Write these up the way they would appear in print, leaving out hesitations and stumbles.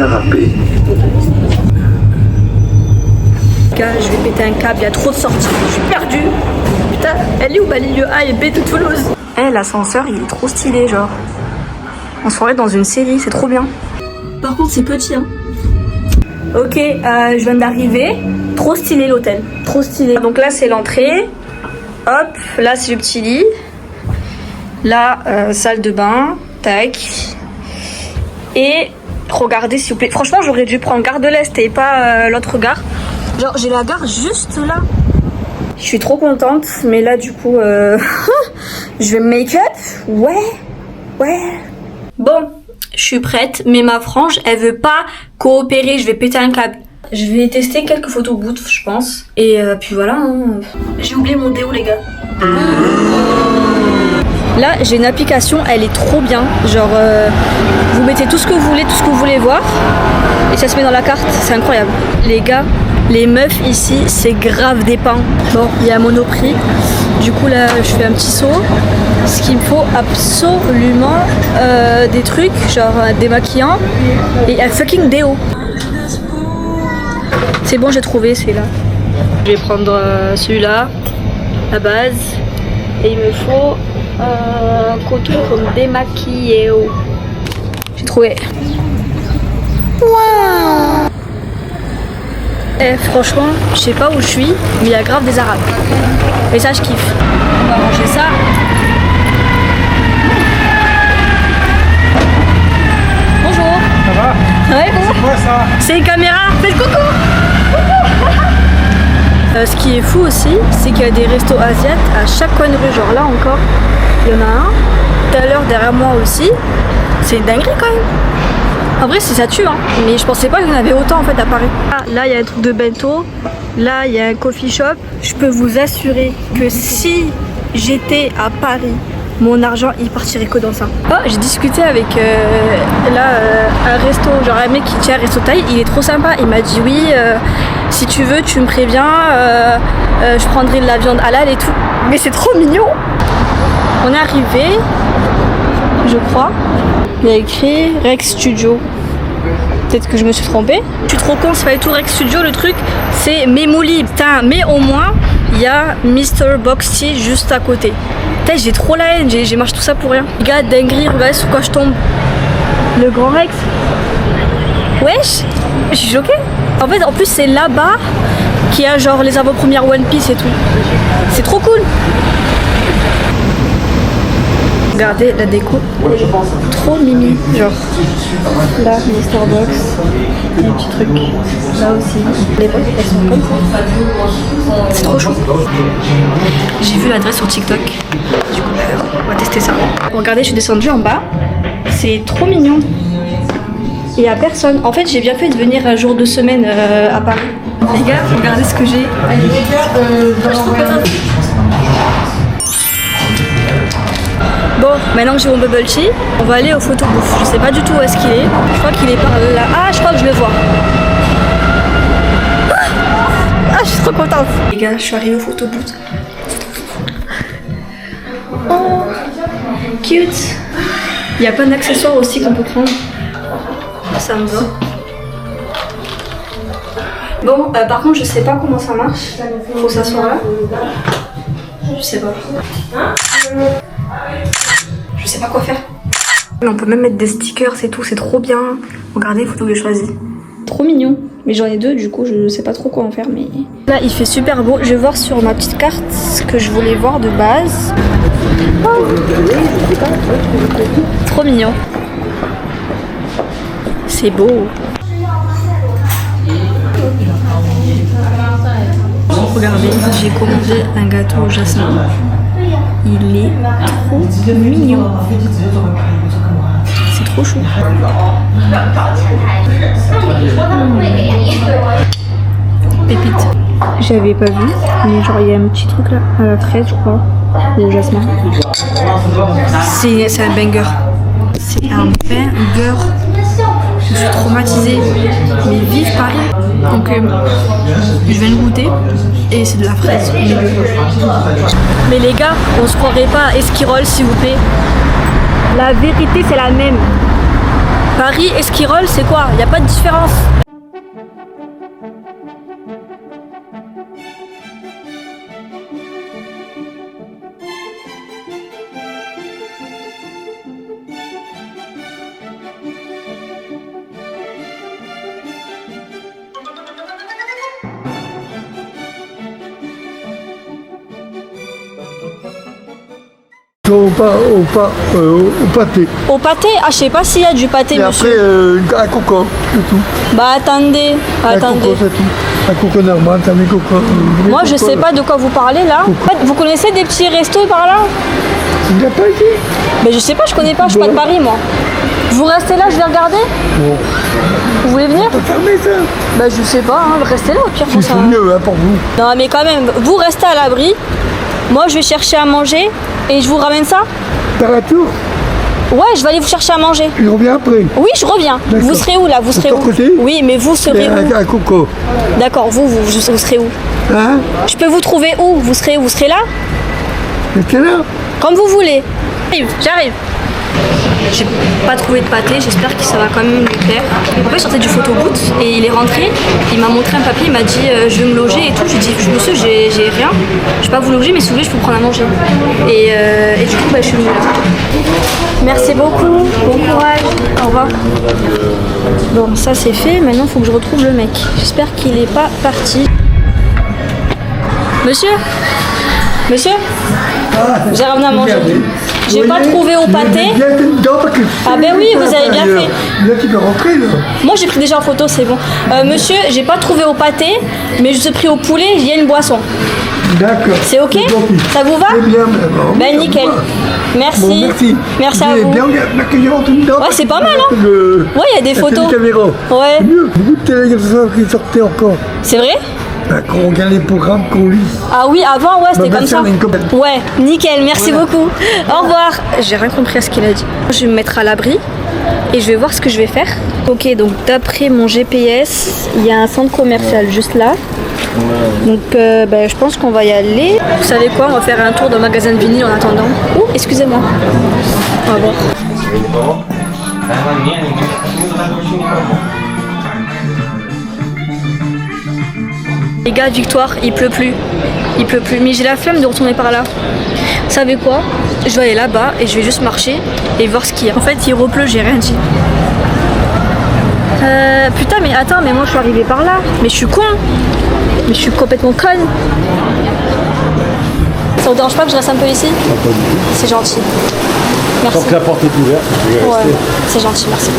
râpé. Gars, je vais péter un câble, il y a trop de sorties, je suis perdue. Putain, elle est où ma ligne A et B de Toulouse? Eh, l'ascenseur, il est trop stylé, genre. On se croirait dans une série, c'est trop bien. Par contre, c'est petit, hein. Ok, je viens d'arriver. Trop stylé l'hôtel, trop stylé. Donc là, c'est l'entrée. Hop, là, c'est le petit lit. Là, salle de bain. Tac. Et regardez, s'il vous plaît. Franchement, j'aurais dû prendre gare de l'Est et pas l'autre gare. Genre, j'ai la gare juste là. Je suis trop contente, mais là, du coup, je vais me make-up. Ouais. Bon, je suis prête, mais ma frange, elle veut pas coopérer. Je vais péter un câble. Je vais tester quelques photos boot, je pense. Et puis voilà. Hein. J'ai oublié mon déo, les gars. Là, j'ai une application, elle est trop bien. Genre, vous mettez tout ce que vous voulez, tout ce que vous voulez voir. Et ça se met dans la carte, c'est incroyable. Les gars, les meufs ici, c'est grave des pains. Bon, il y a Monoprix. Du coup, là, je fais un petit saut. Ce qu'il me faut absolument, des trucs, genre démaquillant et un fucking déo. C'est bon, j'ai trouvé, c'est là. Je vais prendre celui-là, la base. Et il me faut un coton pour me démaquiller. J'ai trouvé. Wow. Eh, franchement, je sais pas où je suis, mais il y a grave des arabes. Et ça, je kiffe. On va manger ça. Bonjour. Ça va? Ouais, bon. C'est quoi ça? C'est une caméra. Faites coucou. Ce qui est fou aussi, c'est qu'il y a des restos asiates à chaque coin de rue. Genre là encore, il y en a un. Tout à l'heure derrière moi aussi. C'est une dinguerie quand même. En vrai, ça tue, hein. Mais je pensais pas qu'il y en avait autant en fait à Paris. Là, il y a un truc de bento. Là, il y a un coffee shop. Je peux vous assurer que si j'étais à Paris, mon argent il partirait que dans ça. Oh, j'ai discuté avec un resto, genre un mec qui tient un resto thaï, il est trop sympa. Il m'a dit oui, si tu veux, tu me préviens, je prendrai de la viande halal et tout. Mais c'est trop mignon. On est arrivé, je crois. Il y a écrit Rex Studio. Peut-être que je me suis trompée. Je suis trop con, c'est pas du tout Rex Studio le truc, c'est Memouli. Putain, mais au moins, il y a Mr. Boxty juste à côté. Putain, j'ai trop la haine, j'ai mangé tout ça pour rien. Les gars, dinguerie, regardez sur quoi je tombe. Le Grand Rex. Wesh, je suis choquée. En fait, en plus, c'est là-bas qu'il y a genre les avant-premières One Piece et tout. C'est trop cool. Regardez la déco, trop mimi, genre là les Starbucks, des petits trucs, là aussi, les boîtes elles sont comme ça, c'est trop chaud. J'ai vu l'adresse sur TikTok, du coup on va tester ça. Regardez, je suis descendue en bas, c'est trop mignon, il n'y a personne. En fait j'ai bien fait de venir un jour de semaine à Paris. Les gars, regardez ce que j'ai. Bon, maintenant que j'ai mon bubble tea, on va aller au photo bouffe. Je sais pas du tout où est-ce qu'il est. Je crois qu'il est par là. Ah, je crois que je le vois. Ah, je suis trop contente. Les gars, je suis arrivée au photo bouffe. Oh, cute. Il y a plein d'accessoires aussi qu'on peut prendre. Ça me va. Bon, par contre, je sais pas comment ça marche. Faut s'asseoir là. Je sais pas. Je sais pas quoi faire. On peut même mettre des stickers et tout, c'est trop bien. Regardez les photos que j'ai choisies. Trop mignon. Mais j'en ai deux, du coup je sais pas trop quoi en faire. Mais là il fait super beau. Je vais voir sur ma petite carte ce que je voulais voir de base. Oh. Trop mignon. C'est beau. Regardez, j'ai commandé un gâteau au jasmin. Il est trop mignon. C'est trop chou. Pépite. J'avais pas vu, mais genre il y a un petit truc là, à la fraise je crois, le jasmin. C'est un banger. C'est un banger. Je suis traumatisée. Mais vive Paris. Donc je vais le goûter. Et c'est de la fraise. Mais les gars, on se croirait pas à Esquirol s'il vous plaît. La vérité c'est la même. Paris, Esquirol, c'est quoi? Il n'y a pas de différence. Au pâté. Au pâté? Ah, je sais pas s'il y a du pâté, Et monsieur. après, un coco, c'est tout. Bah attendez, Un coco, c'est tout. Un coco normal, t'as mis coco. Moi, je sais pas de quoi vous parlez là. En fait, vous connaissez des petits restos par là? Il n'y a pas ici. Mais je sais pas, je connais pas, je suis pas de Paris moi. Vous restez là, je vais regarder. Bon, Vous voulez venir? on va fermer ça. Bah je sais pas, hein, restez là au pire pour C'est ça. mieux hein, pour vous. Non mais quand même, vous restez à l'abri. Moi je vais chercher à manger et je vous ramène ça. Par la tour, Ouais, je vais aller vous chercher à manger. je reviens après. Oui, je reviens. D'accord. Vous serez où là? Vous serez ton où? côté Oui, mais vous serez Et où? un coco. D'accord, vous serez où? Hein? Je peux vous trouver où? Vous serez là? Et quelle heure? Comme vous voulez. J'arrive. J'ai pas trouvé de pâté, j'espère que ça va quand même lui plaire. En fait, je sortais du photoboot et il est rentré, il m'a montré un papier, il m'a dit je vais me loger et tout. Je lui ai dit monsieur, j'ai rien, je vais pas vous loger, mais si vous voulez, je peux prendre à manger. Et du coup, bah, je suis venue là. Merci beaucoup, bon courage, au revoir. Bon, ça c'est fait, maintenant il faut que je retrouve le mec. J'espère qu'il est pas parti. Monsieur? Monsieur? Vous avez revenu à manger? J'ai pas trouvé au pâté. Ah ben oui, vous avez bien fait. Là, tu peux rentrer, là. Moi j'ai pris déjà en photo, c'est bon. Monsieur, j'ai pas trouvé au pâté, mais je suis pris au poulet, il y a une boisson. D'accord. C'est ok? Ça vous va? C'est bien, maintenant. Ben nickel. Merci. Bon, merci. Merci à Et vous. bien, la caméra en tout dedans. Ouais, c'est pas mal, hein? Ouais, il y a des photos. Caméra. Ouais. C'est mieux. Beaucoup de télé comme ça qui sortaient encore. C'est vrai? Quand on regarde les programmes qu'on lit. Ah oui, avant, ouais, c'était Bah, comme ça. c'est une copine. Ouais, nickel, merci beaucoup. Au revoir. J'ai rien compris à ce qu'il a dit. Je vais me mettre à l'abri et je vais voir ce que je vais faire. Ok, donc d'après mon GPS, il y a un centre commercial juste là. Donc je pense qu'on va y aller. Vous savez quoi, on va faire un tour dans le magasin de vinyle en attendant. Oh, excusez-moi. On va voir. Les gars, Victoire, il pleut plus. Il pleut plus. Mais j'ai la flemme de retourner par là. Vous savez quoi? Je vais aller là-bas et je vais juste marcher et voir ce qu'il y a. En fait, il repleut, j'ai rien dit. Putain, mais attends, mais moi je suis arrivée par là. Mais je suis con. Mais je suis complètement conne. Ça vous dérange pas que je reste un peu ici? C'est gentil. Merci. Tant que la porte est ouverte, je vais Ouais, rester. c'est gentil, merci.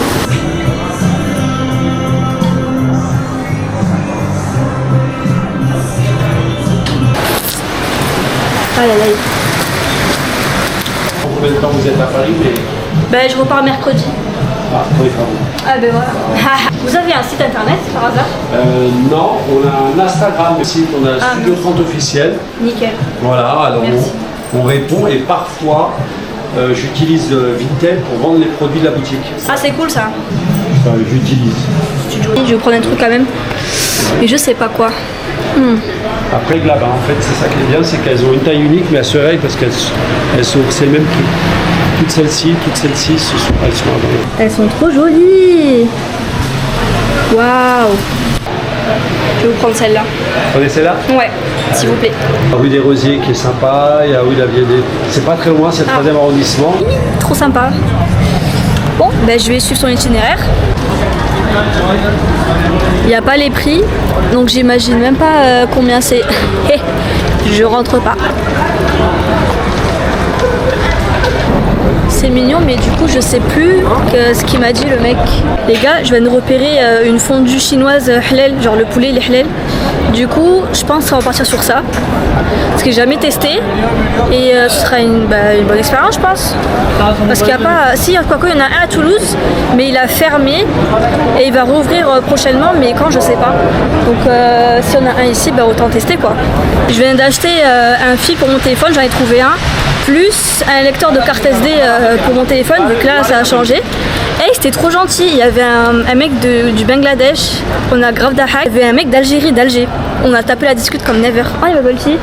Aïe aïe aïe. Combien de temps vous êtes à Paris Ben je repars mercredi. Ah, oui, pardon. Ah ben voilà. Vous avez un site internet par hasard? Non, on a un Instagram aussi, on a Studio 30 officiel. Nickel. Voilà, alors Merci. on répond et parfois j'utilise Vinted pour vendre les produits de la boutique. Ah c'est cool ça. Enfin, j'utilise. Je vais prendre un truc quand même. Mais je sais pas quoi. Après là-bas, en fait, c'est ça qui est bien, c'est qu'elles ont une taille unique, mais elles se règlent parce qu'elles sont, c'est le même prix. Toutes celles-ci, elles sont à Bordeaux. Elles sont trop jolies. Waouh. Je vais vous prendre celle-là. Vous prenez celle-là? Ouais, s'il vous plaît. La rue des Rosiers qui est sympa, il y a rue de la Vielle. C'est pas très loin, c'est le 3e arrondissement. Trop sympa. Bon, ben je vais suivre son itinéraire. Il n'y a pas les prix, donc j'imagine même pas combien c'est. Je rentre pas. C'est mignon, mais du coup je sais plus ce qu'il m'a dit le mec. Les gars, je viens de repérer une fondue chinoise halal, genre le poulet il est halal. Du coup, je pense qu'on va partir sur ça. Parce que j'ai jamais testé. Et ce sera une bonne expérience, je pense. Parce qu'il n'y a pas. Si, quoique, il y en a un à Toulouse, mais il a fermé. Et il va rouvrir prochainement, mais quand, je sais pas. Donc, si on a un ici, autant tester quoi. Je viens d'acheter un fil pour mon téléphone, j'en ai trouvé un. Plus un lecteur de carte SD pour mon téléphone, donc là, ça a changé. Et c'était trop gentil, il y avait un mec du Bangladesh, on a grave d'Ahak, il y avait un mec d'Algérie, d'Alger. On a tapé la discute comme never. Oh, il m'a bolti.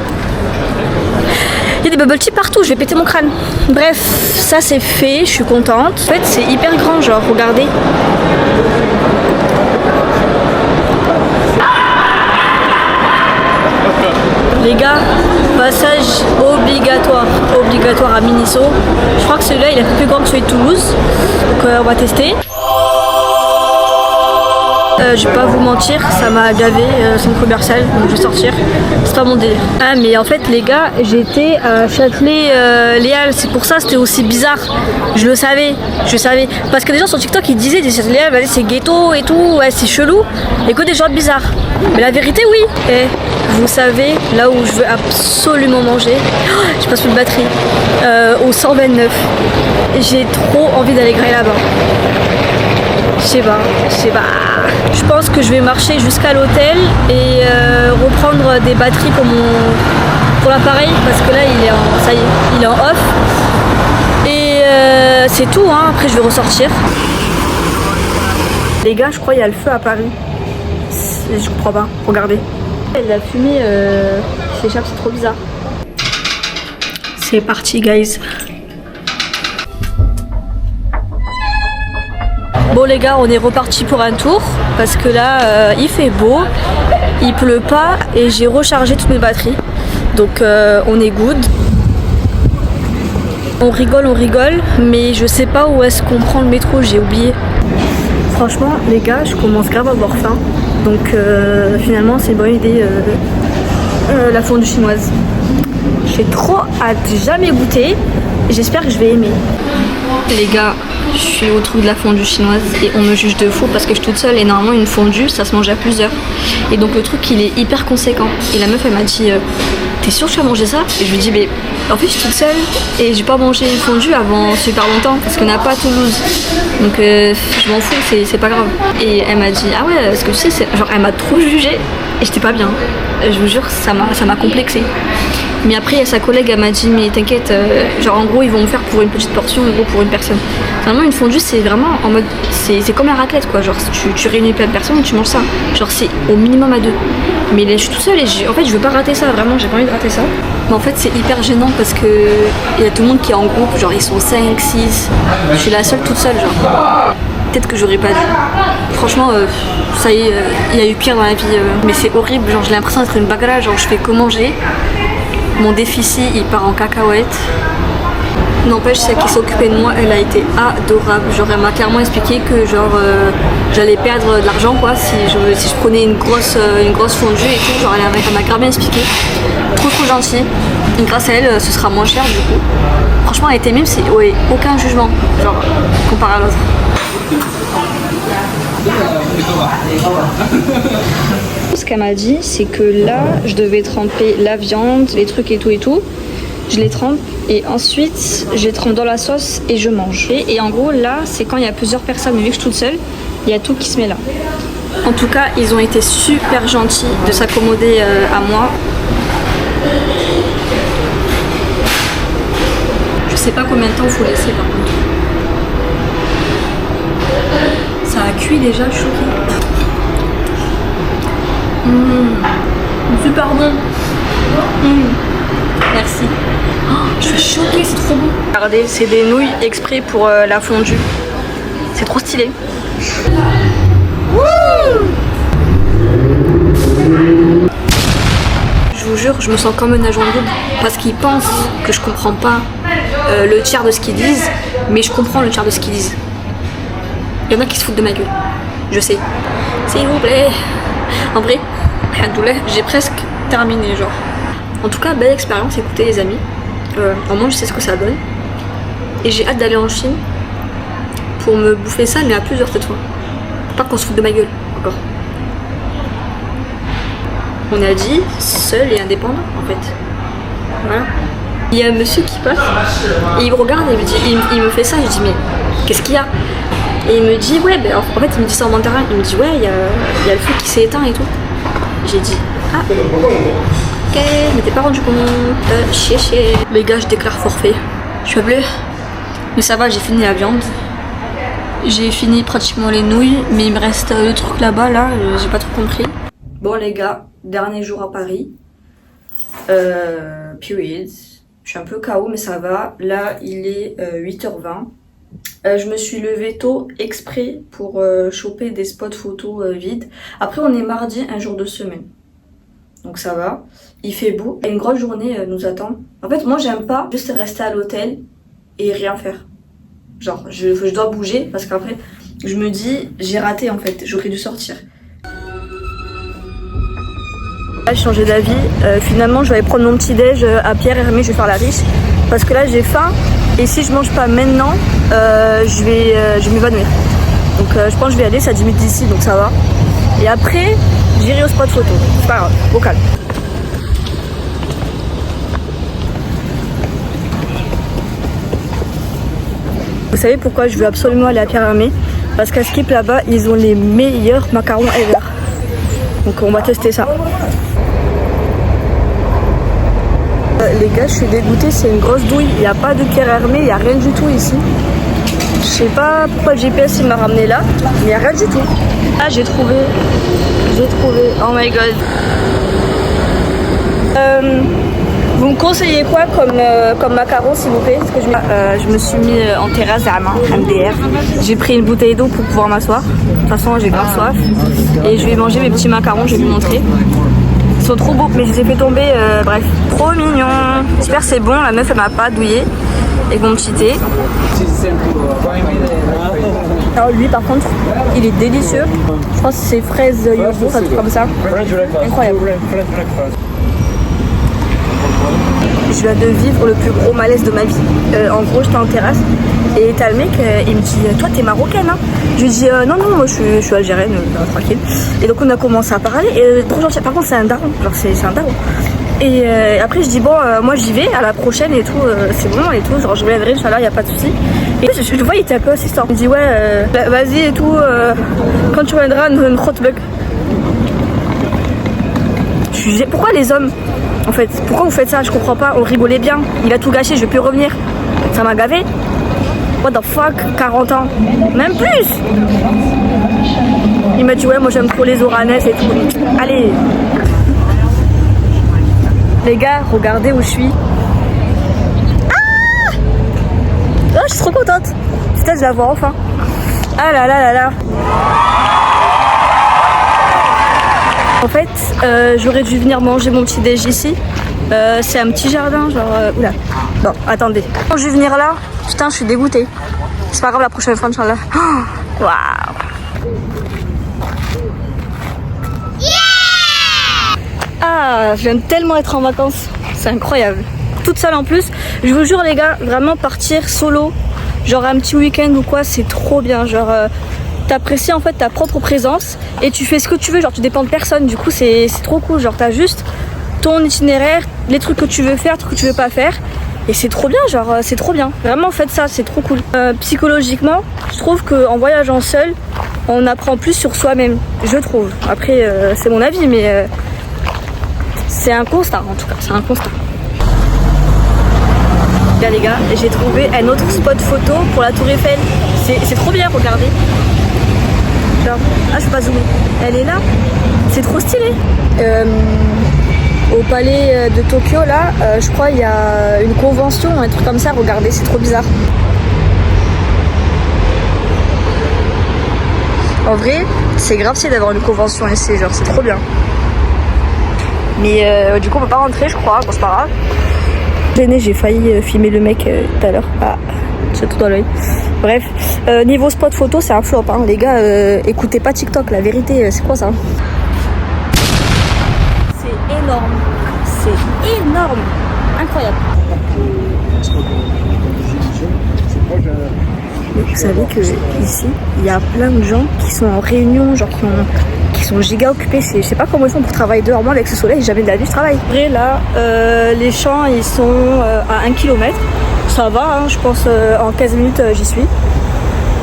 y a des bubble tea partout, je vais péter mon crâne. Bref, ça c'est fait, je suis contente. En fait, c'est hyper grand, genre, regardez. Les gars, passage obligatoire à Miniso. Je crois que celui-là il est un peu plus grand que celui de Toulouse, donc on va tester. Je vais pas vous mentir, ça m'a gavé, centre commercial, donc je vais sortir. C'est pas mon délire. Ah mais en fait les gars, j'étais à Châtelet-Léal, c'est pour ça c'était aussi bizarre. Je le savais. Parce que des gens sur TikTok ils disaient des Châtelet-Léal, c'est ghetto et tout, ouais c'est chelou, et que des gens bizarres. Mais la vérité oui. Et vous savez, là où je veux absolument manger, j'ai pas plus de batterie, au 129. J'ai trop envie d'aller grailler là-bas. Je sais pas. Je pense que je vais marcher jusqu'à l'hôtel et reprendre des batteries pour l'appareil parce que là il est en off. Et c'est tout, hein. Après je vais ressortir. Les gars, je crois qu'il y a le feu à Paris. Je comprends pas, regardez. La fumée s'échappe, c'est trop bizarre. C'est parti guys. Bon les gars, on est reparti pour un tour parce que là il fait beau, il pleut pas et j'ai rechargé toutes mes batteries. Donc on est good. On rigole, mais je sais pas où est-ce qu'on prend le métro, j'ai oublié. Franchement les gars, je commence grave à avoir faim. Donc finalement c'est une bonne idée la fondue chinoise. J'ai trop hâte, j'ai jamais goûté. J'espère que je vais aimer. Les gars, je suis au truc de la fondue chinoise et on me juge de fou parce que je suis toute seule et normalement une fondue ça se mange à plusieurs. Et donc le truc il est hyper conséquent. Et la meuf elle m'a dit t'es sûre que tu vas manger ça? Et je lui dis mais en fait je suis toute seule et j'ai pas mangé une fondue avant super longtemps parce qu'on n'a pas à Toulouse. Donc je m'en fous, c'est pas grave. Et elle m'a dit ah ouais parce que tu sais genre elle m'a trop jugée et j'étais pas bien. Je vous jure ça m'a complexée. Mais après, il y a sa collègue, elle m'a dit, mais t'inquiète, genre en gros, ils vont me faire pour une petite portion, en gros, pour une personne. Finalement, une fondue, c'est vraiment en mode, c'est comme un raclette, quoi. Genre, tu réunis plein de personnes et tu manges ça. Genre, c'est au minimum à deux. Mais là, je suis toute seule et en fait, je veux pas rater ça, vraiment, j'ai pas envie de rater ça. Mais en fait, c'est hyper gênant parce que il y a tout le monde qui est en groupe, genre, ils sont 5, 6. Je suis la seule, toute seule, genre. Peut-être que j'aurais pas dû. Franchement, ça y est, il y a eu pire dans la vie. Mais c'est horrible, genre, j'ai l'impression d'être une bagarre, genre, je fais que manger. Mon déficit il part en cacahuète. N'empêche, celle qui s'est occupée de moi, elle a été adorable. Genre elle m'a clairement expliqué que genre j'allais perdre de l'argent quoi si je prenais une grosse fondue et tout. Genre elle m'a grave bien expliqué. Trop gentille. Et grâce à elle, ce sera moins cher du coup. Franchement, elle était même, c'est ouais, aucun jugement. Genre comparé à l'autre. Ce qu'elle m'a dit, c'est que là, je devais tremper la viande, les trucs et tout. Je les trempe et ensuite, je les trempe dans la sauce et je mange. Et en gros, là, c'est quand il y a plusieurs personnes, mais vu que je suis toute seule, il y a tout qui se met là. En tout cas, ils ont été super gentils de s'accommoder à moi. Je sais pas combien de temps il faut laisser par contre. Ça a cuit déjà, je suis choquée. Super bon. Merci. Oh, je suis choquée, c'est trop bon. Regardez, c'est des nouilles exprès pour la fondue. C'est trop stylé. Je vous jure, je me sens comme un agent double parce qu'ils pensent que je comprends pas le tiers de ce qu'ils disent, mais je comprends le tiers de ce qu'ils disent. Il y en a qui se foutent de ma gueule. Je sais. S'il vous plaît. En vrai, j'ai presque terminé genre. En tout cas, belle expérience, écoutez les amis. Au moins je sais ce que ça donne. Et j'ai hâte d'aller en Chine pour me bouffer ça, mais à plusieurs cette fois. Pas qu'on se foute de ma gueule, encore. On a dit seul et indépendant en fait. Voilà. Il y a un monsieur qui passe et il me regarde et il me fait ça. Je dis mais qu'est-ce qu'il y a? Et il me dit ouais, ben, en fait il me dit ça en mandarin. Il me dit ouais, il y a le feu qui s'est éteint et tout. J'ai dit ah ok, je m'étais pas rendu compte. Chier. Les gars, je déclare forfait. Je suis bleue. Mais ça va, j'ai fini la viande. J'ai fini pratiquement les nouilles, mais il me reste le truc là-bas, là, j'ai pas trop compris. Bon les gars, dernier jour à Paris. Periods. Je suis un peu KO, mais ça va. Là, il est 8h20. Je me suis levée tôt exprès pour choper des spots photos vides. Après, on est mardi, un jour de semaine. Donc ça va. Il fait beau. Une grosse journée nous attend. En fait, moi, j'aime pas juste rester à l'hôtel et rien faire. Genre, je dois bouger parce qu'après, je me dis, j'ai raté en fait. J'aurais dû sortir. Là, j'ai changé d'avis. Finalement, je vais aller prendre mon petit déj à Pierre Hermé. Je vais faire la riche parce que là, j'ai faim. Et si je mange pas maintenant, je vais m'évanouir. Donc je pense que je vais aller, c'est à 10 minutes d'ici, donc ça va. Et après, j'irai au spot photo. C'est pas grave, au calme. Vous savez pourquoi je veux absolument aller à Pierre Hermé? Parce qu'à Skip là-bas, ils ont les meilleurs macarons ever. Donc on va tester ça. Les gars, je suis dégoûtée, c'est une grosse douille. Il n'y a pas de Pierre Hermé, il n'y a rien du tout ici. Je sais pas pourquoi le GPS il m'a ramené là, mais il n'y a rien du tout. Ah, j'ai trouvé. Oh my god. Vous me conseillez quoi comme macaron, s'il vous plaît? Parce que je me suis mis en terrasse à la main, MDR. J'ai pris une bouteille d'eau pour pouvoir m'asseoir. De toute façon, j'ai grave soif. Et je vais manger mes petits macarons, je vais vous montrer. Ils sont trop beaux, mais je les ai fait tomber, bref. Trop mignon. J'espère que c'est bon, la meuf elle m'a pas douillé. Et mon petit thé. Alors lui par contre, il est délicieux. Je pense que c'est fraise yogourt, un truc comme ça. Incroyable. Je viens de vivre le plus gros malaise de ma vie. En gros, j'étais en terrasse et t'as le mec, il me dit toi t'es marocaine hein? Je lui dis non moi je suis algérienne, tranquille. Et donc on a commencé à parler et trop gentil. Par contre c'est un daron, genre c'est un daron. Et après je dis bon moi j'y vais à la prochaine et tout, c'est bon et tout, genre je reviendrai Inch'Allah, y a pas de souci. Et je le vois il était un peu assistant. Il me dit ouais vas-y et tout, quand tu reviendras une khotbek. Je lui dis pourquoi les hommes en fait, pourquoi vous faites ça? Je comprends pas, on rigolait bien, il a tout gâché, je vais plus revenir. Ça m'a gavé. What the fuck, 40 ans, même plus. Il m'a dit ouais moi j'aime trop les Oranais et tout. Allez. Les gars, regardez où je suis. Ah oh, je suis trop contente. Peut-être je la vois enfin. Ah là là là là. En fait, j'aurais dû venir manger mon petit déj ici. C'est un petit jardin, genre... oula. Bon, attendez. Quand je vais venir là, putain, je suis dégoûtée. C'est pas grave, la prochaine fois, Inch'Allah. Oh, waouh. Ah, je viens de tellement être en vacances. C'est incroyable. Toute seule en plus. Je vous jure, les gars, vraiment partir solo, genre un petit week-end ou quoi, c'est trop bien. Genre... t'apprécies en fait ta propre présence et tu fais ce que tu veux, genre tu dépends de personne, du coup c'est trop cool, genre t'as juste ton itinéraire, les trucs que tu veux faire, trucs que tu veux pas faire et c'est trop bien, genre c'est trop bien, vraiment faites ça, c'est trop cool. Psychologiquement, je trouve qu'en voyageant seul, on apprend plus sur soi-même, je trouve. Après c'est mon avis mais c'est un constat en tout cas, c'est un constat. Là les gars, j'ai trouvé un autre spot photo pour la Tour Eiffel, c'est trop bien, regardez. Genre, ah je peux pas zoomer, elle est là, c'est trop stylé. Au palais de Tokyo là, je crois il y a une convention, un truc comme ça, regardez, c'est trop bizarre. En vrai, c'est grave stylé d'avoir une convention ici, genre c'est trop bien. Mais du coup on peut pas rentrer je crois, bon c'est pas grave. J'ai failli filmer le mec tout à l'heure. Ah, j'ai tout dans l'œil. Bref, niveau spot photo, c'est un flop. Hein. Les gars, écoutez pas TikTok, la vérité, c'est quoi ça? C'est énorme. C'est énorme. Incroyable. Vous savez que ici, il y a plein de gens qui sont en réunion, genre qui sont giga occupés. Je sais pas comment ils font pour travailler dehors. Moi, avec ce soleil, jamais de la vie je travaille. Après, là, les champs, ils sont à 1 km. Ça va, hein, je pense en 15 minutes, j'y suis.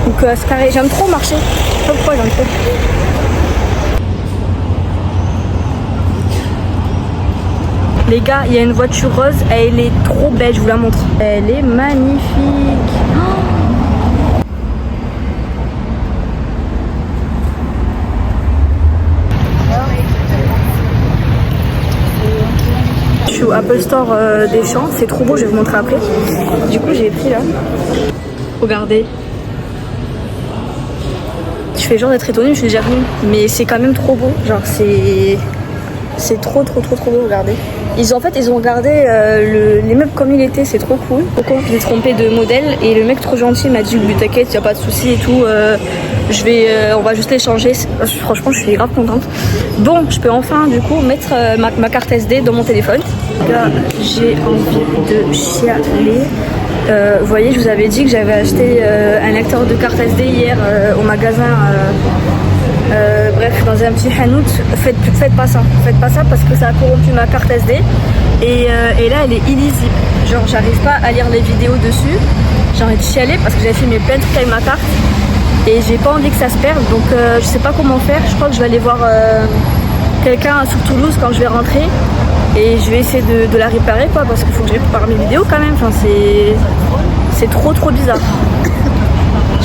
Donc, c'est carré. J'aime trop marcher. Je sais pas pourquoi j'aime trop. Les gars, il y a une voiture rose. Elle est trop belle, je vous la montre. Elle est magnifique. Oh, Apple Store des Champs. C'est trop beau, je vais vous montrer après. Du coup, j'ai pris là. Regardez. Je fais genre d'être étonnée, je suis déjà venue. Mais c'est quand même trop beau. Genre, c'est trop beau, regardez. Ils ont regardé les meubles comme il était, c'est trop cool. Pourquoi j'ai trompé de modèle et le mec trop gentil m'a dit oui t'inquiète, y a pas de souci et tout. On va juste les changer. Franchement, je suis grave contente. Bon, je peux enfin du coup mettre ma carte SD dans mon téléphone. Là, j'ai envie de chialer. Vous voyez, je vous avais dit que j'avais acheté un lecteur de carte SD hier au magasin. Bref, dans un petit hanout, faites pas ça parce que ça a corrompu ma carte SD et là elle est illisible, genre j'arrive pas à lire les vidéos dessus, j'ai envie de chialer parce que j'ai filmé plein de trucs avec ma carte et j'ai pas envie que ça se perde, donc je sais pas comment faire. Je crois que je vais aller voir quelqu'un sur Toulouse quand je vais rentrer et je vais essayer de la réparer quoi, parce qu'il faut que je répare mes vidéos quand même, enfin, c'est trop bizarre.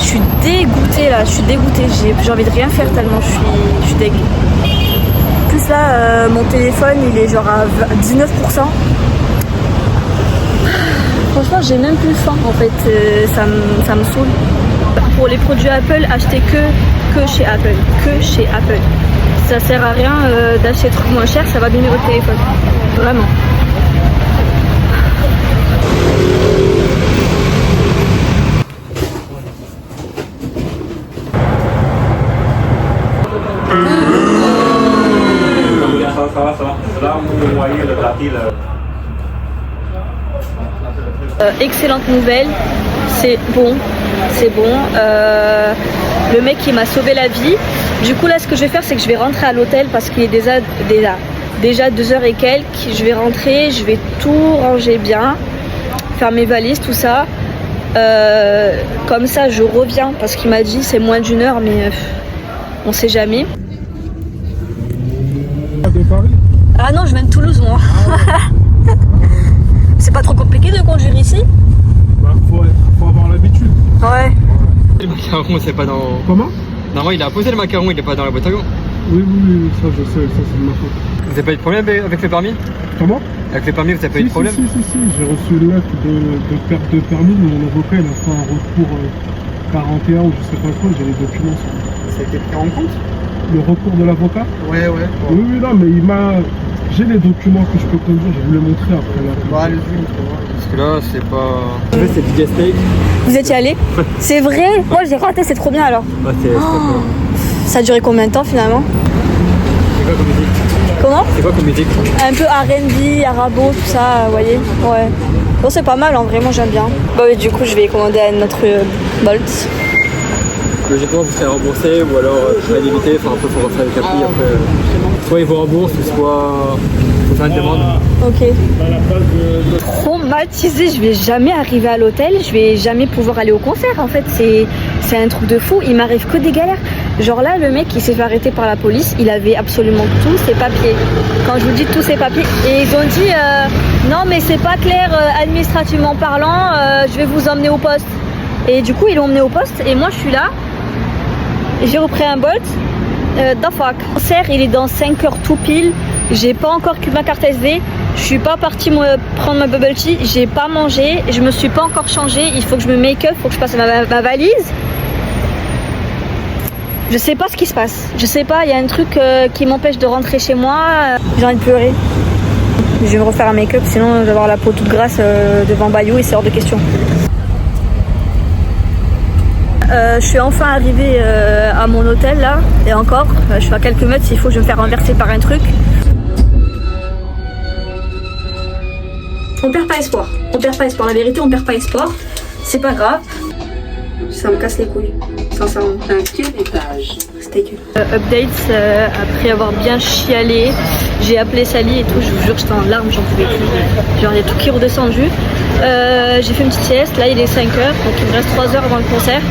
Je suis dégoûtée là, j'ai envie de rien faire tellement je suis dégoûtée. Plus là, mon téléphone il est genre à 19%. Franchement j'ai même plus faim en fait, ça me saoule. Pour les produits Apple, achetez que chez Apple. Ça sert à rien d'acheter des trucs moins chers, ça va abîmer votre téléphone. Vraiment. Excellente nouvelle, c'est bon. Le mec il m'a sauvé la vie. Du coup là ce que je vais faire c'est que je vais rentrer à l'hôtel parce qu'il est déjà 2h et quelques. Je vais rentrer, je vais tout ranger bien, faire mes valises, tout ça. Comme ça je reviens parce qu'il m'a dit c'est moins d'1 heure mais on sait jamais. De Paris. Ah non, je viens de Toulouse moi. C'est pas trop compliqué de conduire ici? Bah, faut avoir l'habitude. Ouais. Le macaron, c'est pas dans. Comment? Normalement, il a posé le macaron, il est pas dans la boîte à gants. Oui, ça je sais, ça c'est de ma faute. Vous avez pas eu de problème avec le permis? Comment? Avec le permis, vous avez pas eu de problème? Si, j'ai reçu une lettre de perte de permis, mais mon avocat il a fait un recours 41 ou je sais pas quoi, j'ai les documents sur moi. Ça a été pris en compte? Le recours de l'avocat? Ouais. Bon. Oui, non, mais j'ai les documents que je peux conduire, je vais vous les montrer après là. Bah, allez-y, parce que là, c'est pas. En fait, c'est du gas steak. Vous étiez allé? C'est vrai? Moi j'ai raté, c'est trop bien alors. Bah, Ça a duré combien de temps finalement? C'est quoi comme musique? Comment? C'est quoi comme musique? Un peu R&B, arabo, tout ça, vous voyez? Ouais. Bon c'est pas mal en vrai, moi j'aime bien. Bah oui, du coup je vais commander à notre Bolt. Logiquement, vous serez remboursé ou alors à limiter, enfin un peu pour refaire le capri après. Soit ils vous remboursent, ou soit vous faites une demande. Ok. Traumatisée, je vais jamais arriver à l'hôtel, je vais jamais pouvoir aller au concert en fait, c'est un truc de fou, il m'arrive que des galères. Genre là, le mec il s'est fait arrêter par la police, il avait absolument tous ses papiers. Quand je vous dis tous ses papiers, et ils ont dit non mais c'est pas clair administrativement parlant, je vais vous emmener au poste. Et du coup ils l'ont emmené au poste et moi je suis là, j'ai repris un Bolt. The fuck. Le concert il est dans 5 heures tout pile. J'ai pas encore eu ma carte SD. Je suis pas partie prendre ma bubble tea. J'ai pas mangé. Je me suis pas encore changée. Il faut que je me make up. Il faut que je passe ma valise. Je sais pas ce qui se passe. Je sais pas. Il y a un truc qui m'empêche de rentrer chez moi. J'ai envie de pleurer. Je vais me refaire un make-up. Sinon je vais avoir la peau toute grasse devant Bayou et c'est hors de question. Je suis enfin arrivée à mon hôtel là, et encore, je suis à quelques mètres, s'il faut que je me faire renverser par un truc. On perd pas espoir, la vérité on perd pas espoir, c'est pas grave, ça me casse les couilles, sincèrement. Quel étage? C'était updates, après avoir bien chialé, j'ai appelé Sally et tout, je vous jure j'étais en larmes, j'en pouvais plus, genre il y a tout qui est redescendu. J'ai fait une petite sieste, là il est 5 heures, donc il me reste 3 heures avant le concert.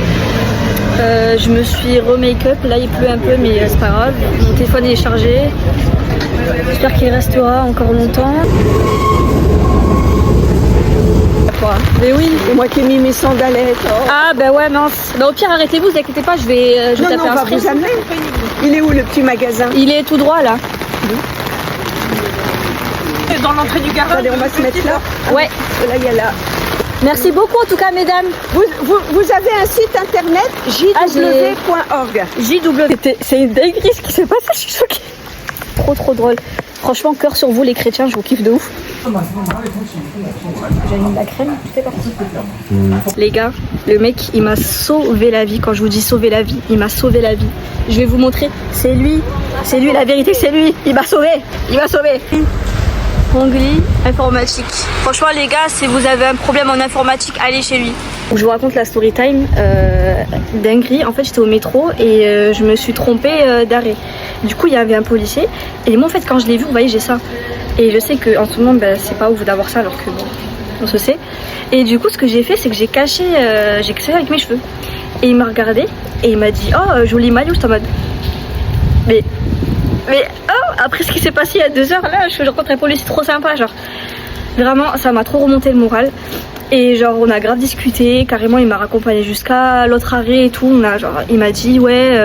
Je me suis re-make-up, là il pleut un peu mais c'est pas grave, mon téléphone est chargé, j'espère qu'il restera encore longtemps. Mais oui, c'est moi qui ai mis mes sandalettes. Oh. Ah bah ouais mince, bah au pire arrêtez-vous, vous inquiétez pas, je vais taper un sprint. Il est où le petit magasin? Il est tout droit là. c'est dans l'entrée du garage. Allez, on va se mettre là. Ouais. Là, il y a là. Merci beaucoup en tout cas, mesdames. Vous avez un site internet jw.org. JW. C'est une dinguerie ce qui s'est passé, je suis choquée. Trop drôle. Franchement, cœur sur vous les chrétiens, je vous kiffe de ouf. J'ai mis de la crème, c'est parti. Les gars, le mec, il m'a sauvé la vie. Quand je vous dis sauver la vie, il m'a sauvé la vie. Je vais vous montrer, c'est lui, la vérité, c'est lui. Il m'a sauvé. Ongli informatique. Franchement les gars, si vous avez un problème en informatique, allez chez lui. Je vous raconte la story time dinguerie. En fait j'étais au métro et je me suis trompée d'arrêt. Du coup il y avait un policier et moi en fait quand je l'ai vu, vous voyez j'ai ça. Et je sais qu'en ce moment c'est pas ouf d'avoir ça alors que bon, on se sait. Et du coup ce que j'ai fait c'est que j'ai caché avec mes cheveux. Et il m'a regardé et il m'a dit oh joli maillot, j'étais en mode mais oh, après ce qui s'est passé il y a 2 heures là, je rencontre un policier trop sympa, genre vraiment ça m'a trop remonté le moral. Et genre on a grave discuté, carrément il m'a raccompagné jusqu'à l'autre arrêt et tout. Il m'a dit ouais,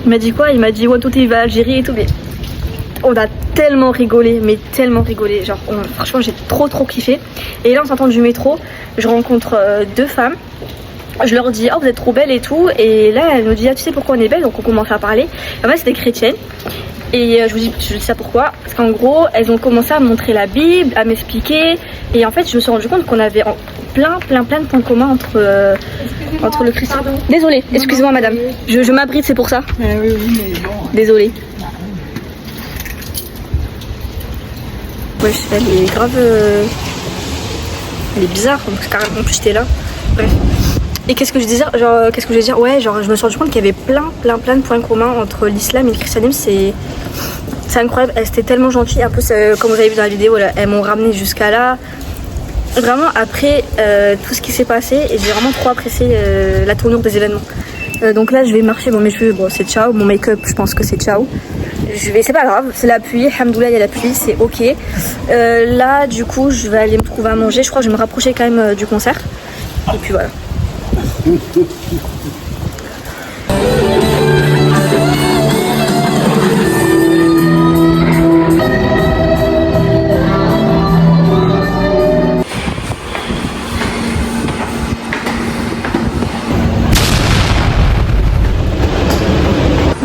il m'a dit quoi? Il m'a dit ouais toi tu vas à Algérie et tout, mais on a tellement rigolé, genre franchement j'ai trop kiffé. Et là on s'entend du métro, je rencontre 2 femmes. Je leur dis oh vous êtes trop belles et tout, et là elle me dit ah tu sais pourquoi on est belles, donc on commence à parler. En fait c'était chrétienne et je dis ça pourquoi, parce qu'en gros elles ont commencé à me montrer la Bible, à m'expliquer, et en fait je me suis rendu compte qu'on avait plein de points communs entre le christianisme. Désolée, excusez-moi madame, je m'abrite, c'est pour ça. Oui, mais bon. Désolée. Ouais, elle est grave, elle est bizarre, donc carrément en plus j'étais là. Bref. Et qu'est-ce que je disais, ouais, genre je me suis rendu compte qu'il y avait plein de points communs entre l'islam et le christianisme. C'est incroyable, elles étaient tellement gentilles. En plus comme vous avez vu dans la vidéo là, elles m'ont ramené jusqu'à là. Vraiment après tout ce qui s'est passé, et j'ai vraiment trop apprécié la tournure des événements. Donc là je vais marcher, bon mes cheveux bon, c'est ciao, mon make-up je pense que c'est ciao. C'est pas grave, c'est la pluie, alhamdoulilah il y a la pluie, c'est ok. Là du coup je vais aller me trouver à manger, je crois que je vais me rapprocher quand même du concert. Et puis voilà.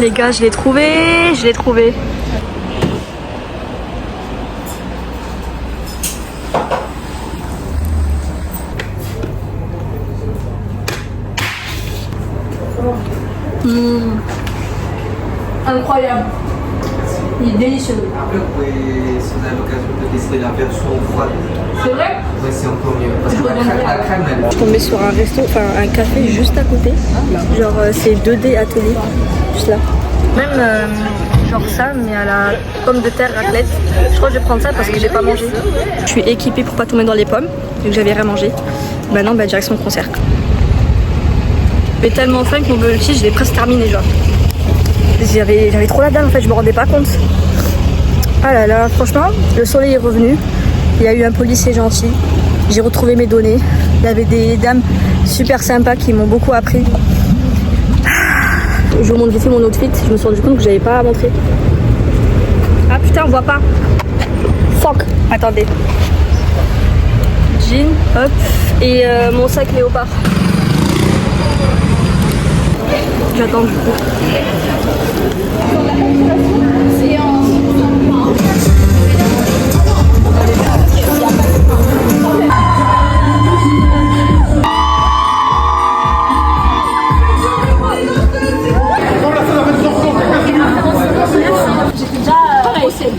Les gars, je l'ai trouvé. Incroyable. Il est délicieux. Après, vous pouvez, si vous avez l'occasion de tester la version froide. C'est vrai? Oui, c'est encore mieux. Parce que la crème, elle... Je suis tombée sur un resto, enfin un café juste à côté. Genre c'est 2D atelier, juste là. Même genre ça, mais à la pomme de terre raclette. Je crois que je vais prendre ça parce que j'ai pas mangé. Je suis équipée pour pas tomber dans les pommes, vu que j'avais rien mangé. Maintenant, direction le concert. J'ai tellement faim que mon bubble tea, je l'ai presque terminé genre. J'avais trop la dalle en fait, je me rendais pas compte. Ah là là, franchement, le soleil est revenu. Il y a eu un policier gentil. J'ai retrouvé mes données. Il y avait des dames super sympas qui m'ont beaucoup appris. Je vous montre vite fait mon outfit. Je me suis rendu compte que j'avais pas à montrer. Ah putain, on voit pas. Fuck. Attendez. Jean, hop. Et mon sac léopard. J'attends du coup.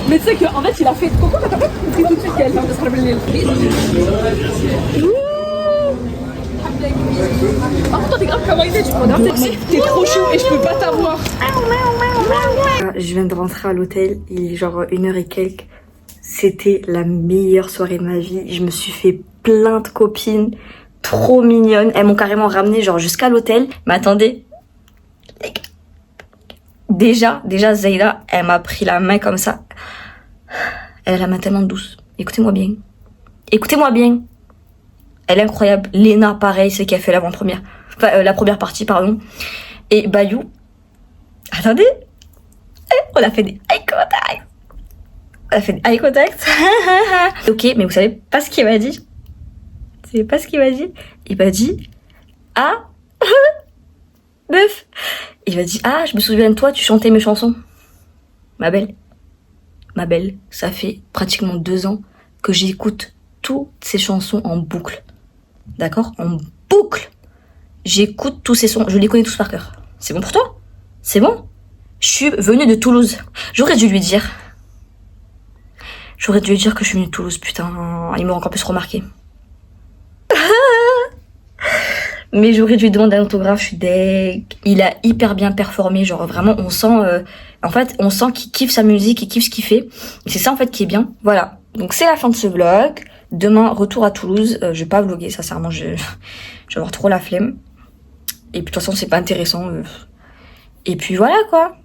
Mais tu sais qu'en fait il a fait pourquoi t'as pas compris tout de suite qu'elle se rappelle. Par contre toi t'es grave kawaii, tu prends t'es trop chou et je peux pas t'avoir. Je viens de rentrer à l'hôtel, il est genre 1h et quelques. C'était la meilleure soirée de ma vie. Je me suis fait plein de copines trop mignonnes. Elles m'ont carrément ramené genre jusqu'à l'hôtel. Mais attendez, déjà Zayda, elle m'a pris la main comme ça. Elle a la main tellement douce. Écoutez-moi bien. Elle est incroyable. Léna, pareil, c'est qui a fait l'avant-première. Enfin, la première partie, pardon. Et Bayou. Attendez. On a fait des eye contact. On a fait eye contact. Ok, mais vous savez pas ce qu'il m'a dit? Vous savez pas ce qu'il m'a dit? Il m'a dit, ah, meuf. Il m'a dit, ah, je me souviens de toi, tu chantais mes chansons. Ma belle, ça fait pratiquement 2 ans que j'écoute toutes ces chansons en boucle. D'accord? En boucle. J'écoute tous ces sons, je les connais tous par cœur. C'est bon pour toi? C'est bon? Je suis venue de Toulouse. J'aurais dû lui dire que je suis venue de Toulouse, putain. Il m'aurait encore plus remarqué. Mais j'aurais dû lui demander un autographe, je suis deg. Il a hyper bien performé, genre vraiment on sent... en fait, on sent qu'il kiffe sa musique, il kiffe ce qu'il fait. Et c'est ça en fait qui est bien. Voilà, donc c'est la fin de ce vlog. Demain, retour à Toulouse. Je vais pas vlogger, sincèrement, je vais avoir trop la flemme. Et puis de toute façon, c'est pas intéressant. Et puis voilà quoi.